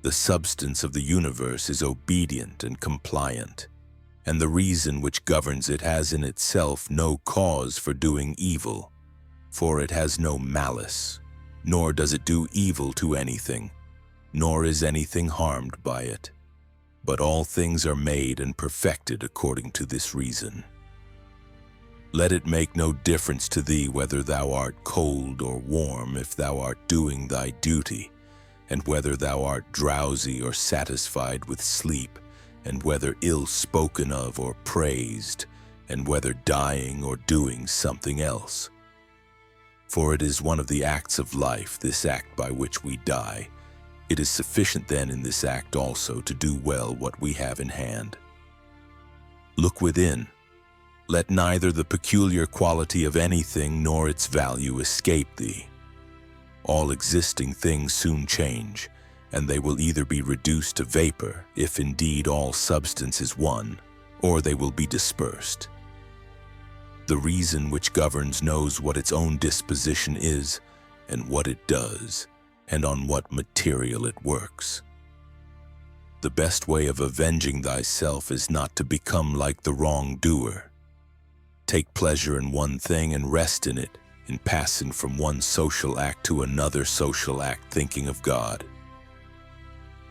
The substance of the universe is obedient and compliant, and the reason which governs it has in itself no cause for doing evil, for it has no malice, nor does it do evil to anything, nor is anything harmed by it. But all things are made and perfected according to this reason. Let it make no difference to thee whether thou art cold or warm, if thou art doing thy duty, and whether thou art drowsy or satisfied with sleep, and whether ill spoken of or praised, and whether dying or doing something else. For it is one of the acts of life, this act by which we die. It is sufficient then in this act also to do well what we have in hand. Look within. Let neither the peculiar quality of anything nor its value escape thee. All existing things soon change, and they will either be reduced to vapor, if indeed all substance is one, or they will be dispersed. The reason which governs knows what its own disposition is, and what it does, and on what material it works. The best way of avenging thyself is not to become like the wrongdoer. Take pleasure in one thing and rest in it, in passing from one social act to another social act, thinking of God.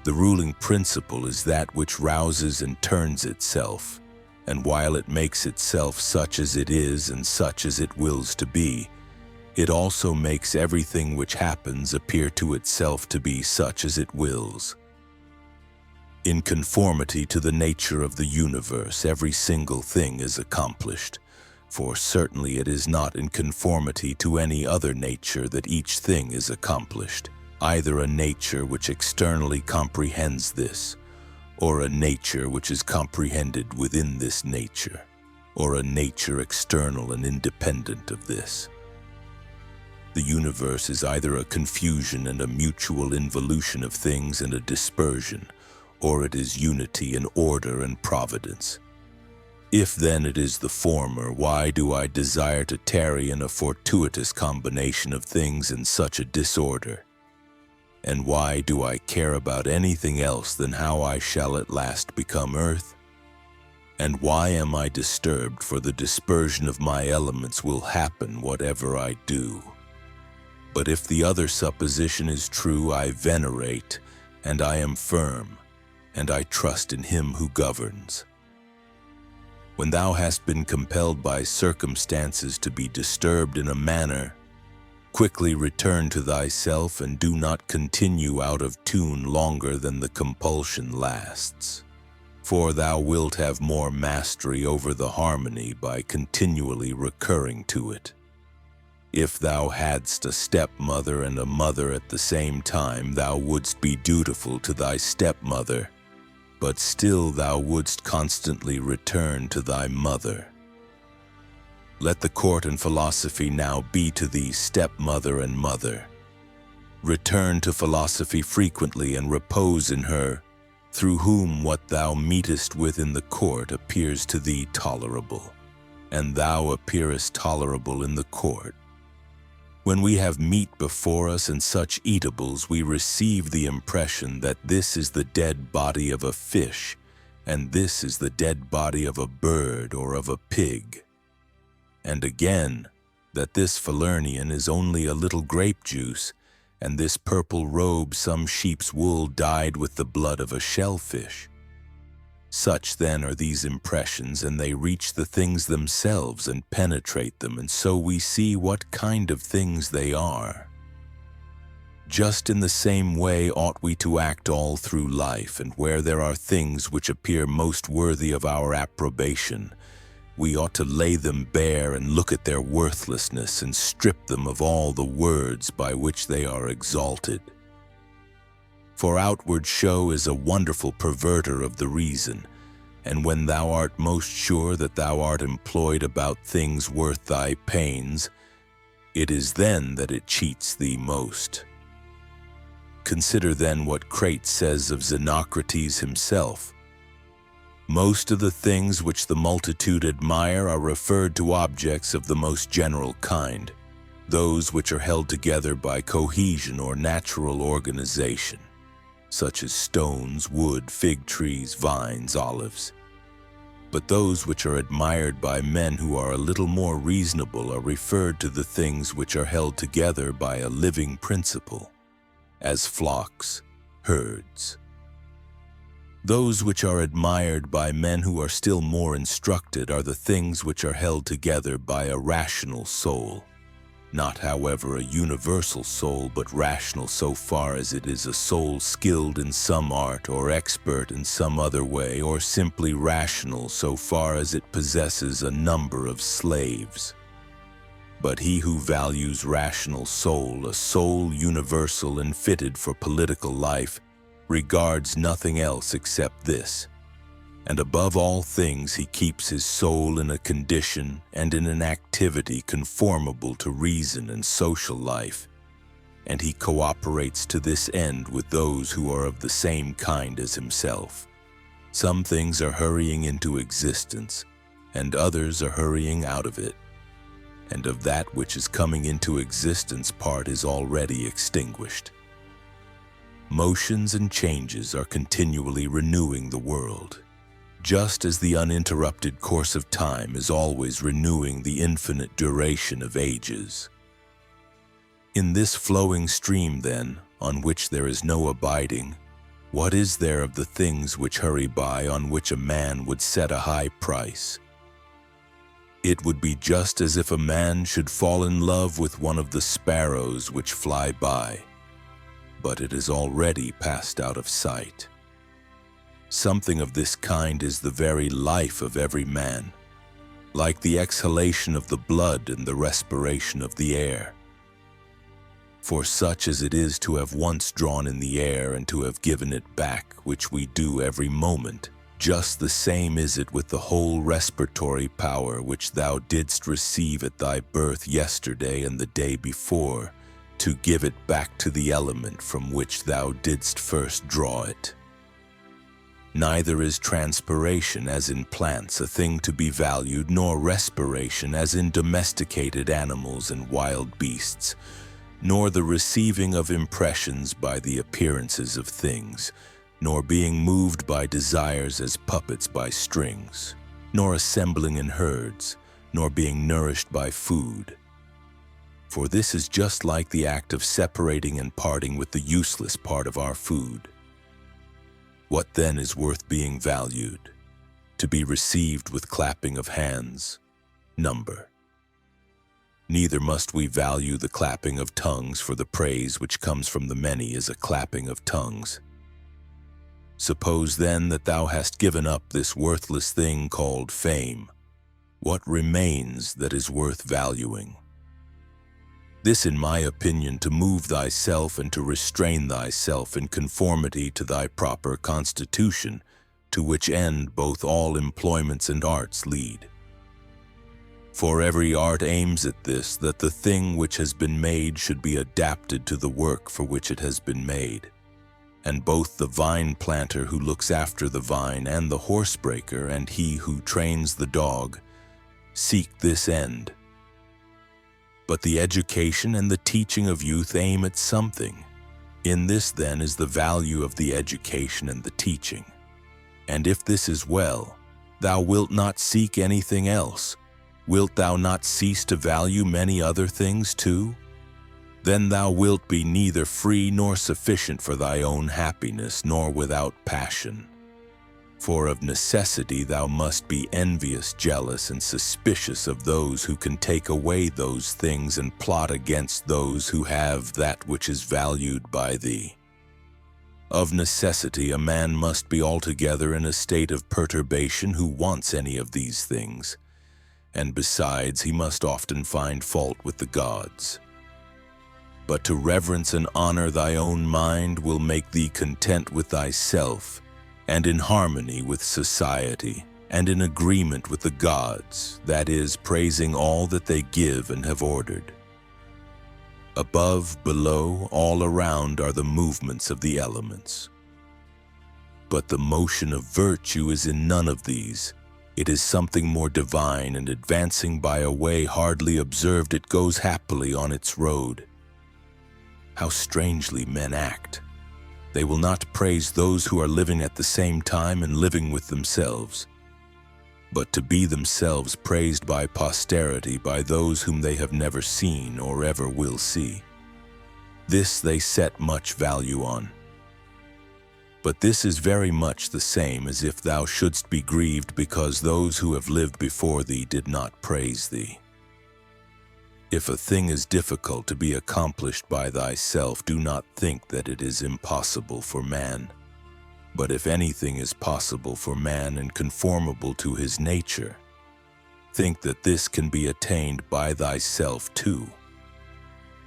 The ruling principle is that which rouses and turns itself, and while it makes itself such as it is and such as it wills to be, it also makes everything which happens appear to itself to be such as it wills. In conformity to the nature of the universe, every single thing is accomplished, for certainly it is not in conformity to any other nature that each thing is accomplished, either a nature which externally comprehends this, or a nature which is comprehended within this nature, or a nature external and independent of this. The universe is either a confusion and a mutual involution of things and a dispersion, or it is unity and order and providence. If then it is the former, why do I desire to tarry in a fortuitous combination of things in such a disorder? And why do I care about anything else than how I shall at last become earth? And why am I disturbed, for the dispersion of my elements will happen whatever I do? But if the other supposition is true, I venerate, and I am firm, and I trust in him who governs. When thou hast been compelled by circumstances to be disturbed in a manner, quickly return to thyself and do not continue out of tune longer than the compulsion lasts. For thou wilt have more mastery over the harmony by continually recurring to it. If thou hadst a stepmother and a mother at the same time, thou wouldst be dutiful to thy stepmother, but still thou wouldst constantly return to thy mother. Let the court and philosophy now be to thee stepmother and mother. Return to philosophy frequently and repose in her, through whom what thou meetest with in the court appears to thee tolerable, and thou appearest tolerable in the court. When we have meat before us and such eatables, we receive the impression that this is the dead body of a fish, and this is the dead body of a bird or of a pig. And again, that this Falernian is only a little grape juice, and this purple robe some sheep's wool dyed with the blood of a shellfish. Such then are these impressions, and they reach the things themselves and penetrate them, and so we see what kind of things they are. Just in the same way ought we to act all through life, and where there are things which appear most worthy of our approbation, we ought to lay them bare and look at their worthlessness and strip them of all the words by which they are exalted. For outward show is a wonderful perverter of the reason, and when thou art most sure that thou art employed about things worth thy pains, it is then that it cheats thee most. Consider then what Crates says of Xenocrates himself. Most of the things which the multitude admire are referred to objects of the most general kind, those which are held together by cohesion or natural organization. such as stones, wood, fig trees, vines, olives. But those which are admired by men who are a little more reasonable are referred to the things which are held together by a living principle, as flocks, herds. Those which are admired by men who are still more instructed are the things which are held together by a rational soul. Not, however, a universal soul, but rational so far as it is a soul skilled in some art or expert in some other way, or simply rational so far as it possesses a number of slaves. But he who values rational soul, a soul universal and fitted for political life, regards nothing else except this. And above all things he keeps his soul in a condition and in an activity conformable to reason and social life, and he cooperates to this end with those who are of the same kind as himself. Some things are hurrying into existence, and others are hurrying out of it, and of that which is coming into existence part is already extinguished. Motions and changes are continually renewing the world, just as the uninterrupted course of time is always renewing the infinite duration of ages. In this flowing stream, then, on which there is no abiding, what is there of the things which hurry by on which a man would set a high price? It would be just as if a man should fall in love with one of the sparrows which fly by, but it is already passed out of sight. Something of this kind is the very life of every man, like the exhalation of the blood and the respiration of the air. For such as it is to have once drawn in the air and to have given it back, which we do every moment, just the same is it with the whole respiratory power which thou didst receive at thy birth yesterday and the day before, to give it back to the element from which thou didst first draw it. Neither is transpiration, as in plants, a thing to be valued, nor respiration, as in domesticated animals and wild beasts, nor the receiving of impressions by the appearances of things, nor being moved by desires as puppets by strings, nor assembling in herds, nor being nourished by food. For this is just like the act of separating and parting with the useless part of our food. What then is worth being valued, to be received with clapping of hands? Number. Neither must we value the clapping of tongues, for the praise which comes from the many is a clapping of tongues. Suppose then that thou hast given up this worthless thing called fame. What remains that is worth valuing? This, in my opinion, to move thyself and to restrain thyself in conformity to thy proper constitution, to which end both all employments and arts lead. For every art aims at this, that the thing which has been made should be adapted to the work for which it has been made. And both the vine planter who looks after the vine and the horsebreaker and he who trains the dog seek this end. But the education and the teaching of youth aim at something. In this, then, is the value of the education and the teaching. And if this is well, thou wilt not seek anything else. Wilt thou not cease to value many other things too? Then thou wilt be neither free nor sufficient for thy own happiness, nor without passion. For of necessity thou must be envious, jealous, and suspicious of those who can take away those things and plot against those who have that which is valued by thee. Of necessity a man must be altogether in a state of perturbation who wants any of these things, and besides he must often find fault with the gods. But to reverence and honor thy own mind will make thee content with thyself, and in harmony with society, and in agreement with the gods, that is, praising all that they give and have ordered. Above, below, all around are the movements of the elements. But the motion of virtue is in none of these. It is something more divine, and advancing by a way hardly observed, it goes happily on its road. How strangely men act! They will not praise those who are living at the same time and living with themselves, but to be themselves praised by posterity, by those whom they have never seen or ever will see. This they set much value on. But this is very much the same as if thou shouldst be grieved because those who have lived before thee did not praise thee. If a thing is difficult to be accomplished by thyself, do not think that it is impossible for man. But if anything is possible for man and conformable to his nature, think that this can be attained by thyself too.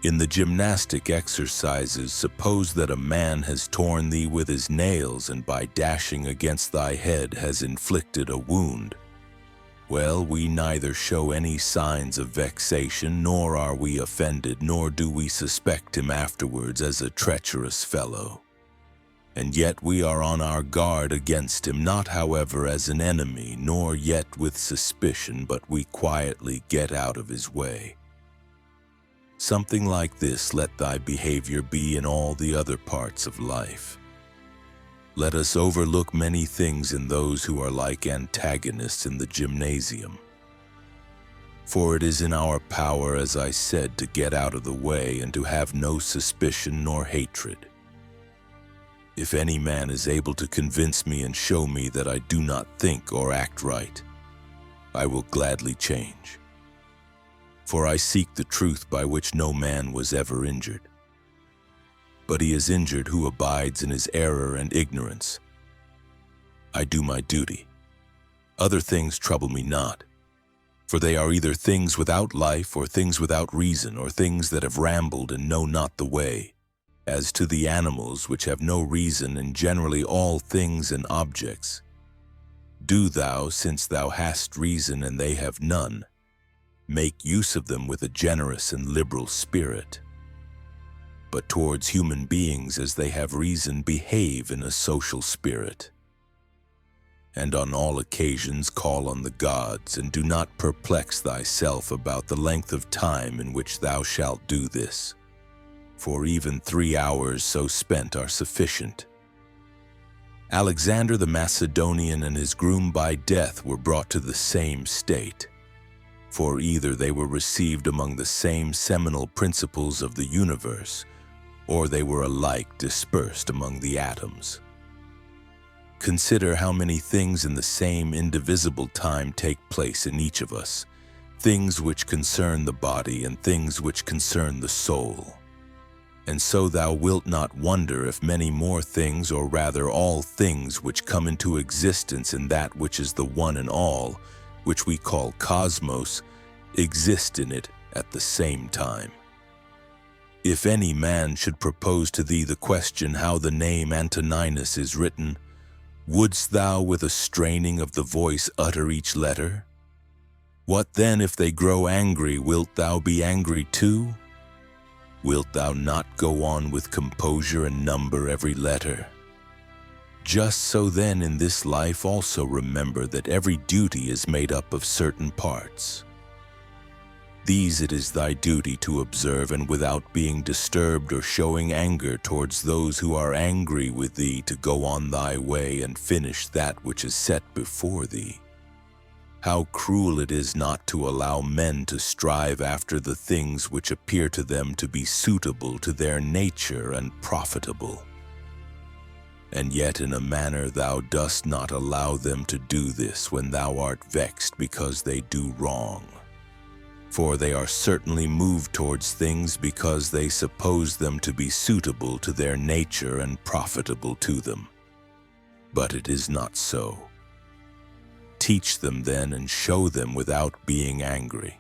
In the gymnastic exercises, suppose that a man has torn thee with his nails and by dashing against thy head has inflicted a wound. Well, we neither show any signs of vexation, nor are we offended, nor do we suspect him afterwards as a treacherous fellow. And yet we are on our guard against him, not however as an enemy, nor yet with suspicion, but we quietly get out of his way. Something like this let thy behavior be in all the other parts of life. Let us overlook many things in those who are like antagonists in the gymnasium. For it is in our power, as I said, to get out of the way and to have no suspicion nor hatred. If any man is able to convince me and show me that I do not think or act right, I will gladly change. For I seek the truth by which no man was ever injured. But he is injured who abides in his error and ignorance. I do my duty. Other things trouble me not, for they are either things without life, or things without reason, or things that have rambled and know not the way. As to the animals which have no reason, and generally all things and objects, do thou, since thou hast reason and they have none, make use of them with a generous and liberal spirit. But towards human beings, as they have reason, behave in a social spirit. And on all occasions call on the gods, and do not perplex thyself about the length of time in which thou shalt do this. For even 3 hours so spent are sufficient. Alexander the Macedonian and his groom by death were brought to the same state, for either they were received among the same seminal principles of the universe, or they were alike dispersed among the atoms. Consider how many things in the same indivisible time take place in each of us, things which concern the body and things which concern the soul. And so thou wilt not wonder if many more things, or rather all things which come into existence in that which is the one and all, which we call cosmos, exist in it at the same time. If any man should propose to thee the question how the name Antoninus is written, wouldst thou with a straining of the voice utter each letter? What then if they grow angry, wilt thou be angry too? Wilt thou not go on with composure and number every letter? Just so then in this life also remember that every duty is made up of certain parts. These it is thy duty to observe, and without being disturbed or showing anger towards those who are angry with thee, to go on thy way and finish that which is set before thee. How cruel it is not to allow men to strive after the things which appear to them to be suitable to their nature and profitable. And yet in a manner thou dost not allow them to do this when thou art vexed because they do wrong. For they are certainly moved towards things because they suppose them to be suitable to their nature and profitable to them. But it is not so. Teach them then and show them without being angry.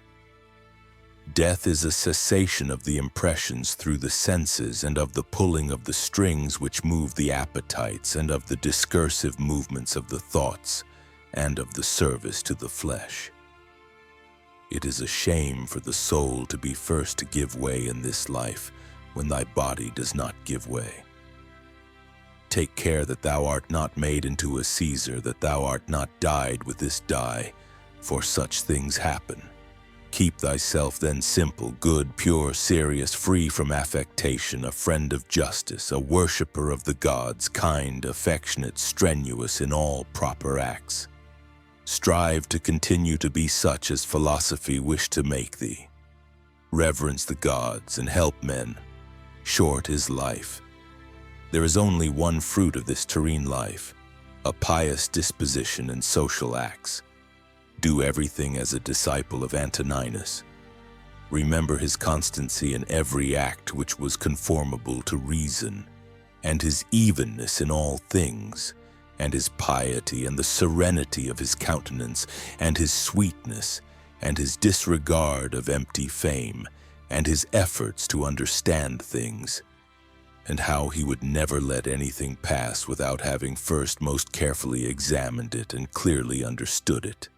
Death is a cessation of the impressions through the senses, and of the pulling of the strings which move the appetites, and of the discursive movements of the thoughts, and of the service to the flesh. It is a shame for the soul to be first to give way in this life, when thy body does not give way. Take care that thou art not made into a Caesar, that thou art not dyed with this dye, for such things happen. Keep thyself then simple, good, pure, serious, free from affectation, a friend of justice, a worshipper of the gods, kind, affectionate, strenuous in all proper acts. Strive to continue to be such as philosophy wished to make thee. Reverence the gods and help men. Short is life. There is only one fruit of this terrene life, a pious disposition and social acts. Do everything as a disciple of Antoninus. Remember his constancy in every act which was conformable to reason, and his evenness in all things, and his piety and the serenity of his countenance, and his sweetness, and his disregard of empty fame, and his efforts to understand things, and how he would never let anything pass without having first most carefully examined it and clearly understood it,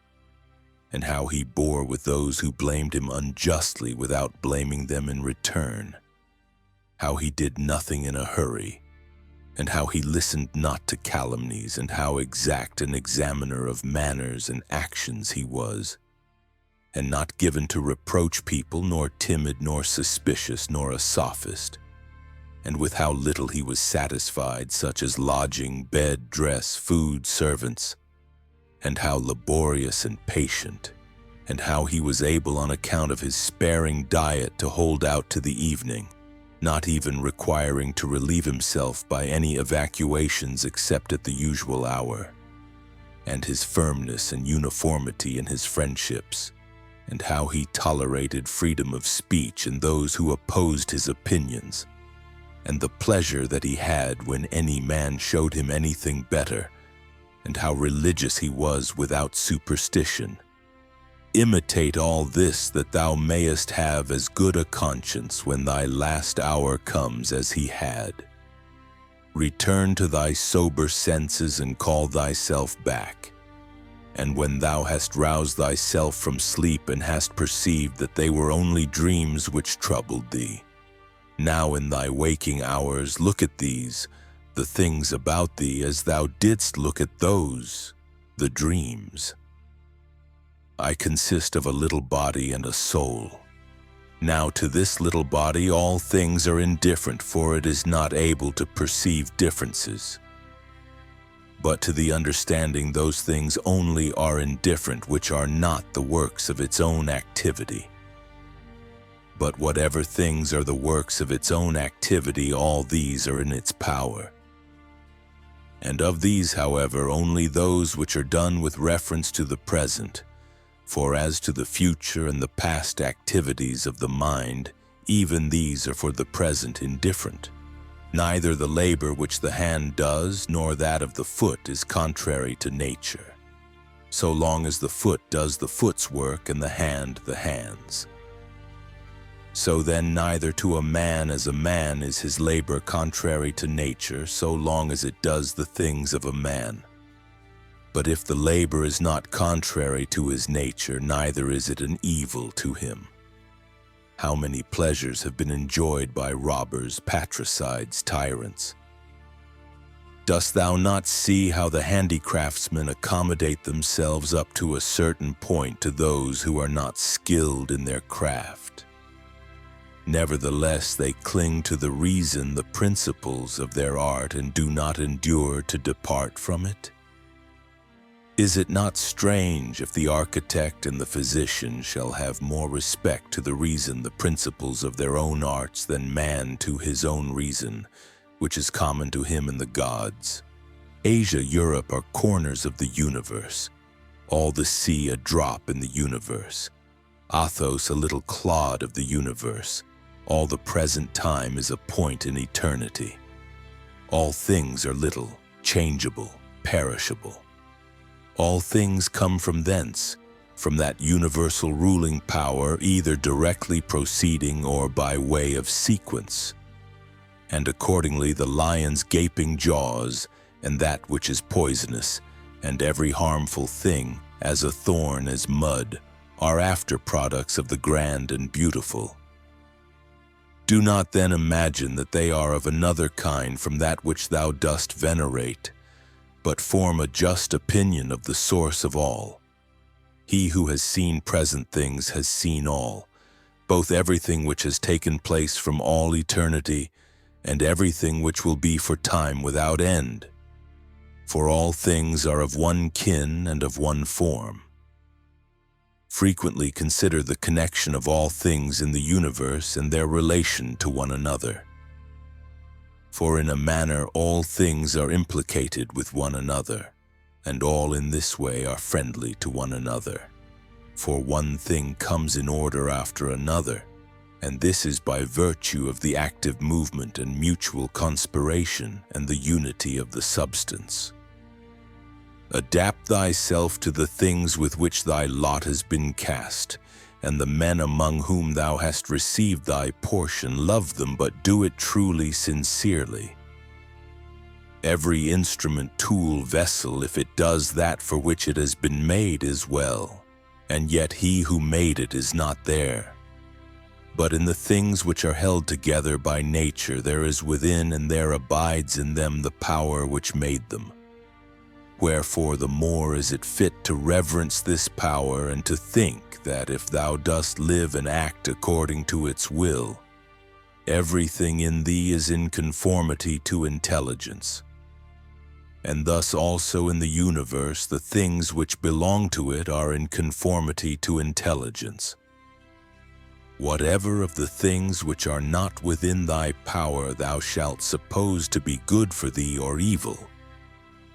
and how he bore with those who blamed him unjustly without blaming them in return, how he did nothing in a hurry, and how he listened not to calumnies, and how exact an examiner of manners and actions he was, and not given to reproach people, nor timid, nor suspicious, nor a sophist, and with how little he was satisfied, such as lodging, bed, dress, food, servants, and how laborious and patient, and how he was able on account of his sparing diet to hold out to the evening, not even requiring to relieve himself by any evacuations except at the usual hour, and his firmness and uniformity in his friendships, and how he tolerated freedom of speech in those who opposed his opinions, and the pleasure that he had when any man showed him anything better, and how religious he was without superstition. Imitate all this, that thou mayest have as good a conscience when thy last hour comes as he had. Return to thy sober senses and call thyself back. And when thou hast roused thyself from sleep and hast perceived that they were only dreams which troubled thee, now in thy waking hours look at these, the things about thee, as thou didst look at those, the dreams. I consist of a little body and a soul. Now to this little body all things are indifferent, for it is not able to perceive differences. But to the understanding those things only are indifferent which are not the works of its own activity. But whatever things are the works of its own activity, all these are in its power. And of these, however, only those which are done with reference to the present, for as to the future and the past activities of the mind, even these are for the present indifferent. Neither the labor which the hand does, nor that of the foot is contrary to nature, so long as the foot does the foot's work and the hand the hand's. So then neither to a man as a man is his labor contrary to nature, so long as it does the things of a man. But if the labor is not contrary to his nature, neither is it an evil to him. How many pleasures have been enjoyed by robbers, patricides, tyrants? Dost thou not see how the handicraftsmen accommodate themselves up to a certain point to those who are not skilled in their craft? Nevertheless, they cling to the reason, the principles of their art, and do not endure to depart from it. Is it not strange if the architect and the physician shall have more respect to the reason, the principles of their own arts, than man to his own reason, which is common to him and the gods? Asia, Europe are corners of the universe, all the sea a drop in the universe, Athos a little clod of the universe. All the present time is a point in eternity. All things are little, changeable, perishable. All things come from thence, from that universal ruling power, either directly proceeding or by way of sequence. And accordingly the lion's gaping jaws, and that which is poisonous, and every harmful thing, as a thorn, as mud, are after products of the grand and beautiful. Do not then imagine that they are of another kind from that which thou dost venerate, but form a just opinion of the source of all. He who has seen present things has seen all, both everything which has taken place from all eternity and everything which will be for time without end. For all things are of one kin and of one form. Frequently consider the connection of all things in the universe and their relation to one another. For in a manner all things are implicated with one another, and all in this way are friendly to one another. For one thing comes in order after another, and this is by virtue of the active movement and mutual conspiration and the unity of the substance. Adapt thyself to the things with which thy lot has been cast, and the men among whom thou hast received thy portion, love them, but do it truly, sincerely. Every instrument, tool, vessel, if it does that for which it has been made, is well, and yet he who made it is not there. But in the things which are held together by nature there is within, and there abides in them the power which made them. Wherefore the more is it fit to reverence this power, and to think that if thou dost live and act according to its will, everything in thee is in conformity to intelligence. And thus also in the universe the things which belong to it are in conformity to intelligence. Whatever of the things which are not within thy power thou shalt suppose to be good for thee or evil,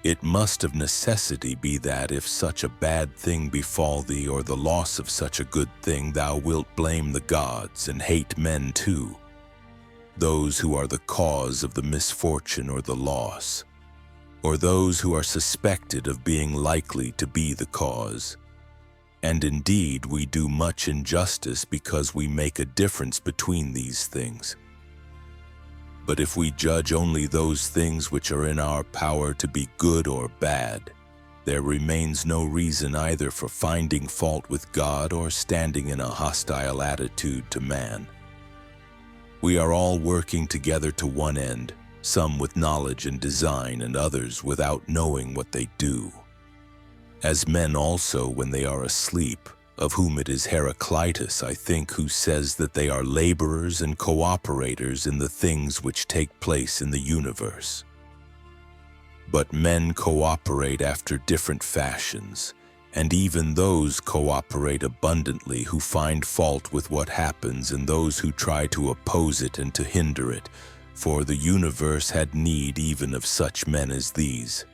it must of necessity be that if such a bad thing befall thee, or the loss of such a good thing, thou wilt blame the gods and hate men too, those who are the cause of the misfortune or the loss, or those who are suspected of being likely to be the cause. And indeed we do much injustice because we make a difference between these things. But if we judge only those things which are in our power to be good or bad, there remains no reason either for finding fault with God or standing in a hostile attitude to man. We are all working together to one end, some with knowledge and design, and others without knowing what they do. As men also when they are asleep, of whom it is Heraclitus, I think, who says that they are laborers and cooperators in the things which take place in the universe. But men cooperate after different fashions, and even those cooperate abundantly who find fault with what happens, and those who try to oppose it and to hinder it, for the universe had need even of such men as these.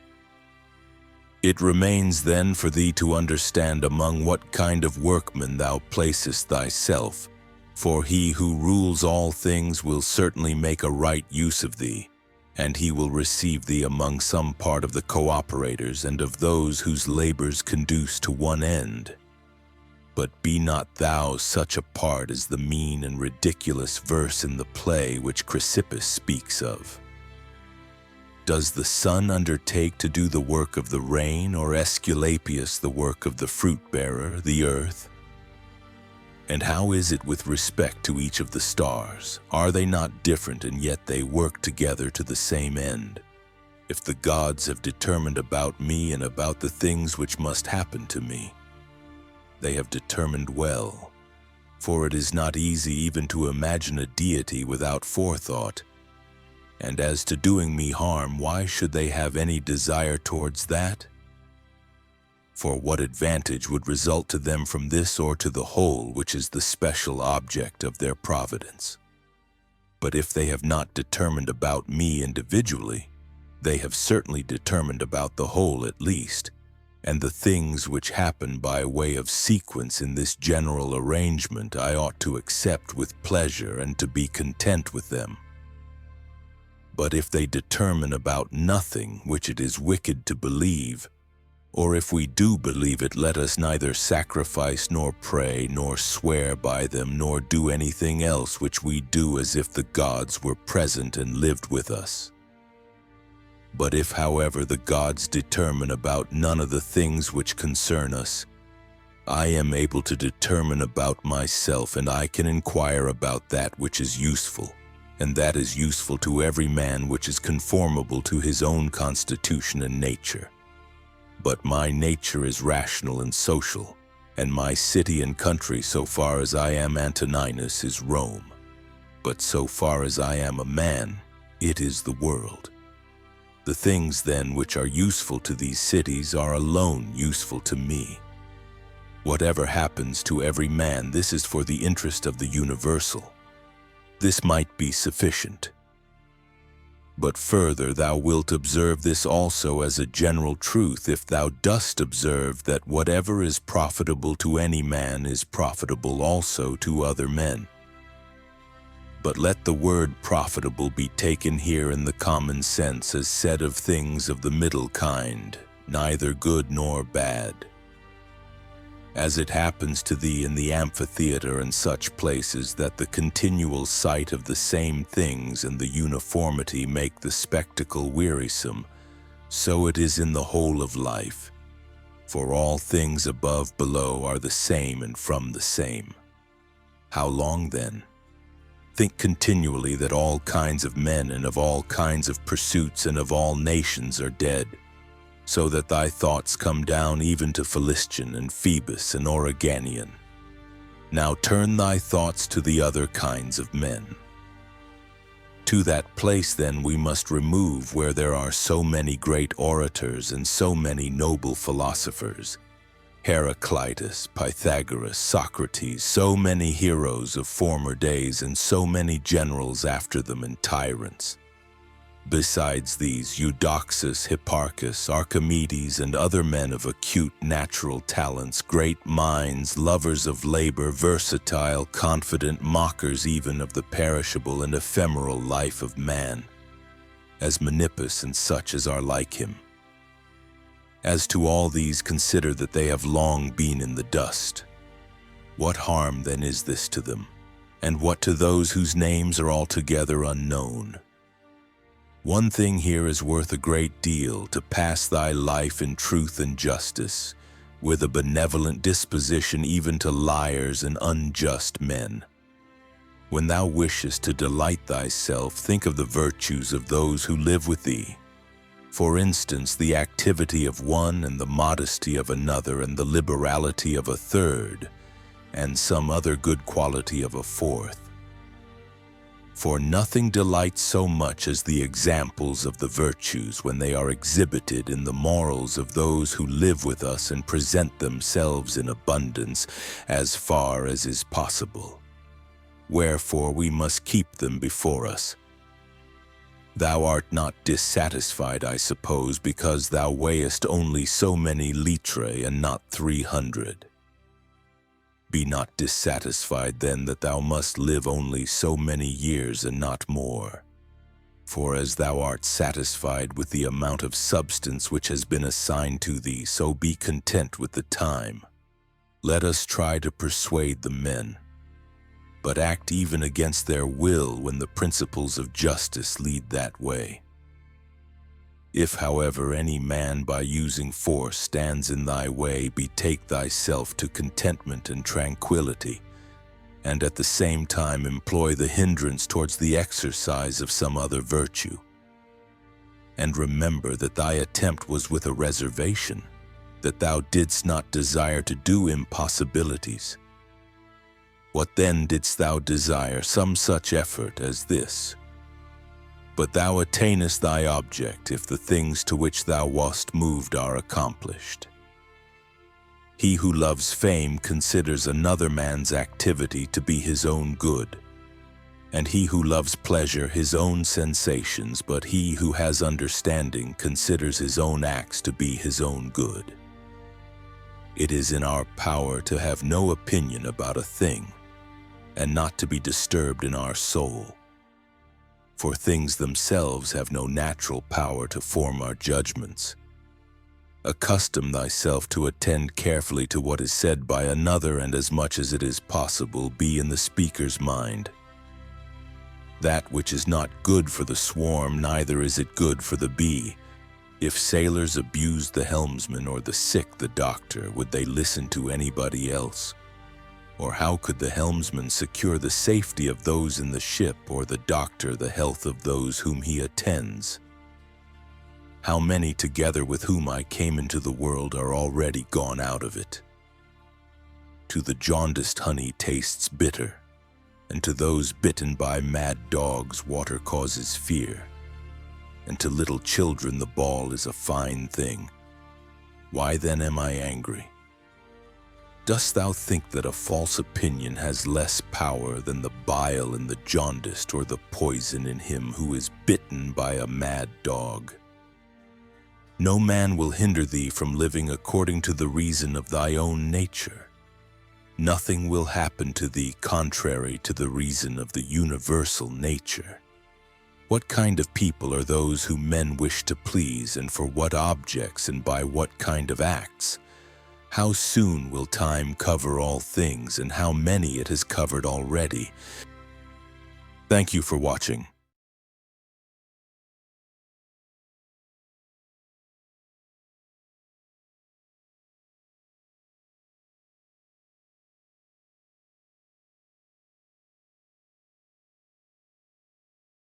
It remains then for thee to understand among what kind of workmen thou placest thyself, for he who rules all things will certainly make a right use of thee, and he will receive thee among some part of the cooperators and of those whose labors conduce to one end. But be not thou such a part as the mean and ridiculous verse in the play which Chrysippus speaks of. Does the sun undertake to do the work of the rain, or Aesculapius the work of the fruit-bearer, the earth? And how is it with respect to each of the stars? Are they not different, and yet they work together to the same end? If the gods have determined about me and about the things which must happen to me, they have determined well, for it is not easy even to imagine a deity without forethought. And as to doing me harm, why should they have any desire towards that? For what advantage would result to them from this or to the whole, which is the special object of their providence? But if they have not determined about me individually, they have certainly determined about the whole at least, and the things which happen by way of sequence in this general arrangement I ought to accept with pleasure and to be content with them. But if they determine about nothing which it is wicked to believe, or if we do believe it, let us neither sacrifice nor pray nor swear by them, nor do anything else which we do as if the gods were present and lived with us. But if, however, the gods determine about none of the things which concern us, I am able to determine about myself, and I can inquire about that which is useful, and that is useful to every man which is conformable to his own constitution and nature. But my nature is rational and social, and my city and country, so far as I am Antoninus, is Rome. But so far as I am a man, it is the world. The things then which are useful to these cities are alone useful to me. Whatever happens to every man, this is for the interest of the universal. This might be sufficient. But further, thou wilt observe this also as a general truth, if thou dost observe that whatever is profitable to any man is profitable also to other men. But let the word profitable be taken here in the common sense as said of things of the middle kind, neither good nor bad. As it happens to thee in the amphitheater and such places that the continual sight of the same things and the uniformity make the spectacle wearisome, so it is in the whole of life. For all things above below are the same and from the same. How long then? Think continually that all kinds of men and of all kinds of pursuits and of all nations are dead, so that thy thoughts come down even to Philistion and Phoebus and Oreganian. Now turn thy thoughts to the other kinds of men. To that place then we must remove where there are so many great orators and so many noble philosophers, Heraclitus, Pythagoras, Socrates, so many heroes of former days and so many generals after them and tyrants. Besides these, Eudoxus, Hipparchus, Archimedes, and other men of acute natural talents, great minds, lovers of labor, versatile, confident, mockers even of the perishable and ephemeral life of man, as Menippus and such as are like him. As to all these, consider that they have long been in the dust. What harm then is this to them, and what to those whose names are altogether unknown? One thing here is worth a great deal, to pass thy life in truth and justice, with a benevolent disposition even to liars and unjust men. When thou wishest to delight thyself, think of the virtues of those who live with thee. For instance, the activity of one and the modesty of another and the liberality of a third, and some other good quality of a fourth. For nothing delights so much as the examples of the virtues when they are exhibited in the morals of those who live with us and present themselves in abundance as far as is possible. Wherefore we must keep them before us. Thou art not dissatisfied, I suppose, because thou weighest only so many litrae and not 300. Be not dissatisfied then that thou must live only so many years and not more. For as thou art satisfied with the amount of substance which has been assigned to thee, so be content with the time. Let us try to persuade the men, but act even against their will when the principles of justice lead that way. If, however, any man by using force stands in thy way, betake thyself to contentment and tranquility, and at the same time employ the hindrance towards the exercise of some other virtue. And remember that thy attempt was with a reservation, that thou didst not desire to do impossibilities. What then didst thou desire? Some such effort as this. But thou attainest thy object if the things to which thou wast moved are accomplished. He who loves fame considers another man's activity to be his own good, and he who loves pleasure his own sensations, but he who has understanding considers his own acts to be his own good. It is in our power to have no opinion about a thing, and not to be disturbed in our soul. For things themselves have no natural power to form our judgments. Accustom thyself to attend carefully to what is said by another, and as much as it is possible, be in the speaker's mind. That which is not good for the swarm, neither is it good for the bee. If sailors abused the helmsman or the sick the doctor, would they listen to anybody else? Or how could the helmsman secure the safety of those in the ship, or the doctor the health of those whom he attends? How many together with whom I came into the world are already gone out of it? To the jaundiced honey tastes bitter, and to those bitten by mad dogs water causes fear, and to little children the ball is a fine thing. Why then am I angry? Dost thou think that a false opinion has less power than the bile in the jaundiced or the poison in him who is bitten by a mad dog? No man will hinder thee from living according to the reason of thy own nature. Nothing will happen to thee contrary to the reason of the universal nature. What kind of people are those whom men wish to please, and for what objects and by what kind of acts? How soon will time cover all things, and how many it has covered already? Thank you for watching.